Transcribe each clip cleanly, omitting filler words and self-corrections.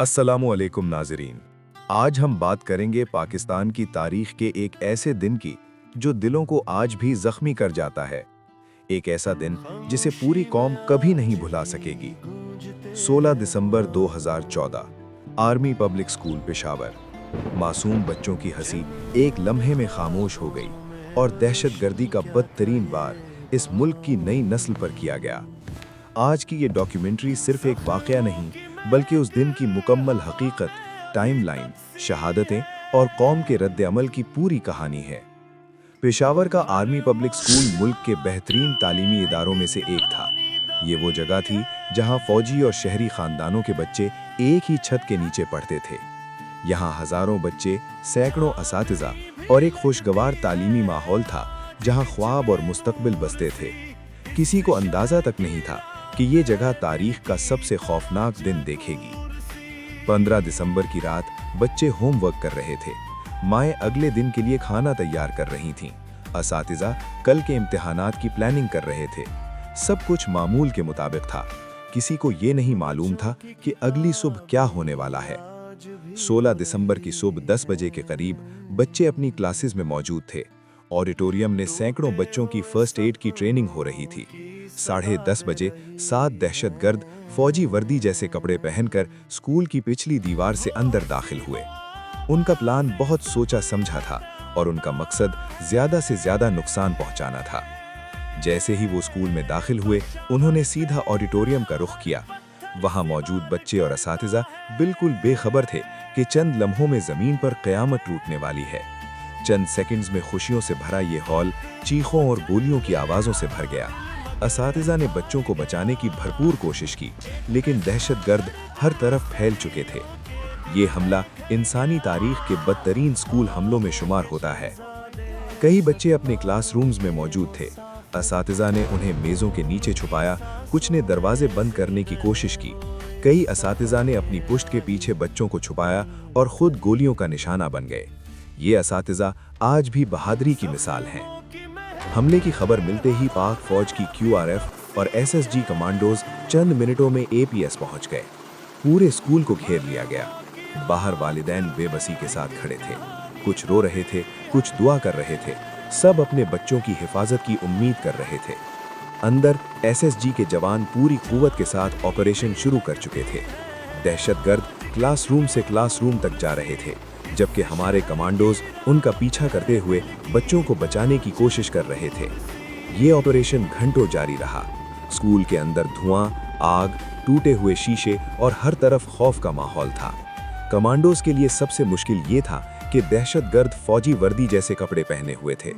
अस्सलामुअलैकुम नाज़रीन। आज हम बात करेंगे पाकिस्तान की तारीख के एक ऐसे दिन की जो दिलों को आज भी जख्मी कर जाता है। एक ऐसा दिन जिसे पूरी कौम कभी नहीं भुला सकेगी। 16 दिसंबर 2014, आर्मी पब्लिक स्कूल पेशावर। मासूम बच्चों की हंसी एक लम्हे में खामोश हो गई और दहशतगर्दी का बदतरीन वार इस मुल्क की नई नस्ल पर किया गया। आज की ये डॉक्यूमेंट्री सिर्फ एक वाकया नहीं, बल्कि उस दिन की मुकम्मल हकीकत, टाइमलाइन, शहादतें और कौम के रद्द-ए-अमल की पूरी कहानी है। पेशावर का आर्मी पब्लिक स्कूल मुल्क के बेहतरीन तालीमी इदारों में से एक था। ये वो जगह थी जहां फौजी और शहरी खानदानों के बच्चे एक ही छत के नीचे पढ़ते थे। यहाँ हजारों बच्चे, सैकड़ों असातिज़ा और एक खुशगवार तालीमी माहौल था जहां ख्वाब और मुस्तकबिल बसते थे। किसी को अंदाज़ा तक नहीं था कि ये जगह तारीख का सबसे खौफनाक दिन देखेगी। 15 दिसंबर की रात बच्चे होमवर्क कर रहे थे। माएँ अगले दिन के लिए खाना तैयार कर रही थीं। असातिज़ा कल के इम्तिहानात की प्लानिंग कर रहे थे। सब कुछ मामूल के मुताबिक था। किसी को ये नहीं मालूम था कि अगली सुबह क्या होने वाला है। 16 दिसंबर की सुबह 10 बजे के करीब बच्चे अपनी क्लासेस में मौजूद थे। ऑडिटोरियम में सैकड़ों बच्चों की फर्स्ट एड की ट्रेनिंग हो रही थी। 10:30 बजे 7 दहशतगर्द फौजी वर्दी जैसे कपड़े पहनकर स्कूल की पिछली दीवार से अंदर दाखिल हुए। उनका प्लान बहुत सोचा समझा था और उनका मकसद ज्यादा से ज्यादा नुकसान पहुंचाना था। जैसे ही वो स्कूल में दाखिल हुए, उन्होंने सीधा ऑडिटोरियम का रुख किया। वहां मौजूद बच्चे और असातिज़ा बिल्कुल बेखबर थे कि चंद लम्हों में जमीन पर क़यामत टूटने वाली है। चंद सेकंड्स में खुशियों से भरा ये हॉल चीखों और गोलियों की आवाज़ों से भर गया। असातिज़ा ने बच्चों को बचाने की भरपूर कोशिश की, लेकिन दहशतगर्द हर तरफ फैल चुके थे। ये हमला इंसानी तारीख के बदतरीन स्कूल हमलों में शुमार होता है। कई बच्चे अपने क्लासरूम्स में मौजूद थे। असातिज़ा ने उन्हें मेज़ों के नीचे छुपाया, कुछ ने दरवाजे बंद करने की कोशिश की। कई असातिज़ा ने अपनी पुश्त के पीछे बच्चों को छुपाया और खुद गोलियों का निशाना बन गए। ये असातिज़ा आज भी बहादुरी की मिसाल हैं। हमले की खबर मिलते ही पाक फौज की QRF और SSG कमांडोज चंद मिनटों में APS पहुंच गए। पूरे स्कूल को घेर लिया गया। बाहर वालिदैन बेबसी के साथ खड़े थे। कुछ रो रहे थे, कुछ दुआ कर रहे थे। सब अपने बच्चों की हिफाजत की उम्मीद कर रहे थे। अंदर SSG के जवान पूरी कुव्वत के साथ ऑपरेशन शुरू कर चुके थे। दहशतगर्द क्लासरूम से क्लासरूम तक जा रहे थे, जबकि हमारे कमांडोज उनका पीछा करते हुए बच्चों को बचाने की कोशिश कर रहे थे। ये ऑपरेशन घंटों जारी रहा। स्कूल के अंदर धुआं, आग, टूटे हुए शीशे और हर तरफ खौफ का माहौल था। कमांडोज के लिए सबसे मुश्किल ये था कि दहशतगर्द फौजी वर्दी जैसे कपड़े पहने हुए थे।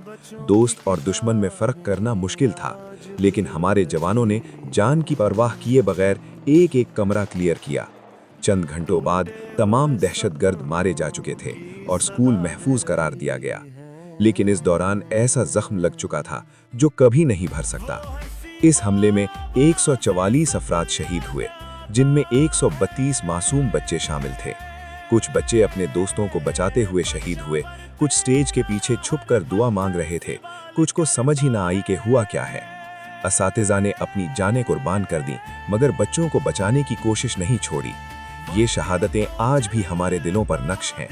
दोस्त और दुश्मन में फर्क करना मुश्किल था, लेकिन हमारे जवानों ने जान की परवाह किए बगैर एक एक कमरा क्लियर किया। चंद घंटों बाद तमाम दहशतगर्द मारे जा चुके थे और स्कूल महफूज करार दिया गया। लेकिन इस दौरान ऐसा जख्म लग चुका था जो कभी नहीं भर सकता। इस हमले में 144 अफराद शहीद हुए, जिनमें 132 मासूम बच्चे शामिल थे। कुछ बच्चे अपने दोस्तों को बचाते हुए शहीद हुए, कुछ स्टेज के पीछे छुपकर दुआ मांग रहे थे, कुछ को समझ ही ना आई कि हुआ क्या है। असातिज़ा ने अपनी जानें कुर्बान कर दी, मगर बच्चों को बचाने की कोशिश नहीं छोड़ी। ये शहादतें आज भी हमारे दिलों पर नक्श हैं।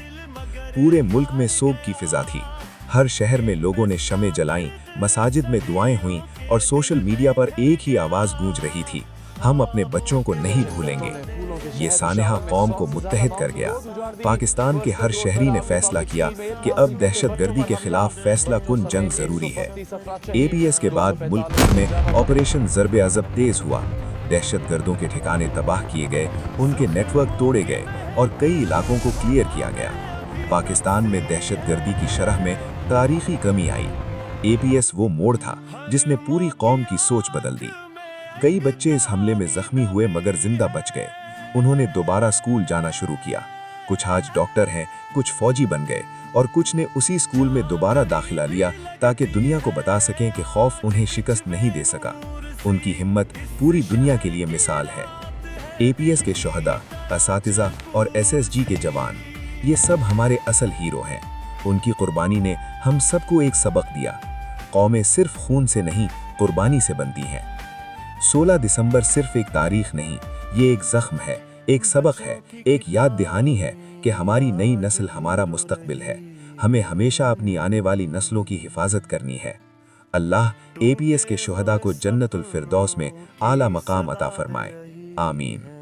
पूरे मुल्क में सोग की फिजा थी। हर शहर में लोगों ने शमें जलाईं, मसाजिद में दुआएं हुईं और सोशल मीडिया पर एक ही आवाज़ गूंज रही थी, हम अपने बच्चों को नहीं भूलेंगे। ये सानेहा कौम को मुत्तहिद कर गया। पाकिस्तान के हर शहरी ने फैसला किया कि अब दहशतगर्दी के खिलाफ फैसला कुन जंग ज़रूरी है। APS के बाद मुल्क भर में ऑपरेशन ज़र्ब-ए-अज़ब तेज़ हुआ। दहशतगर्दों के ठिकाने तबाह किए गए, उनके नेटवर्क तोड़े गए और कई इलाकों को क्लियर किया गया। पाकिस्तान में दहशतगर्दी की शरह में तारीखी कमी आई। APS वो मोड़ था जिसने पूरी कौम की सोच बदल दी। कई बच्चे इस हमले में जख्मी हुए मगर जिंदा बच गए। उन्होंने दोबारा स्कूल जाना शुरू किया। कुछ आज डॉक्टर हैं, कुछ फौजी बन गए और कुछ ने उसी स्कूल में दोबारा दाखिला लिया ताकि दुनिया को बता सकें कि खौफ उन्हें शिकस्त नहीं दे सका। उनकी हिम्मत पूरी दुनिया के लिए मिसाल है। APS के शोहदा, असातिज़ा और SSG के जवान, ये सब हमारे असल हीरो हैं। उनकी कुर्बानी ने हम सबको एक सबक दिया। कौमें सिर्फ खून से नहीं, कुर्बानी से बनती हैं। 16 दिसंबर सिर्फ एक तारीख नहीं, ये एक जख्म है, ایک سبق ہے، ایک یاد دہانی ہے کہ ہماری نئی نسل ہمارا مستقبل ہے۔ ہمیں ہمیشہ اپنی آنے والی نسلوں کی حفاظت کرنی ہے۔ اللہ APS کے شہداء کو جنت الفردوس میں اعلیٰ مقام عطا فرمائے، آمین۔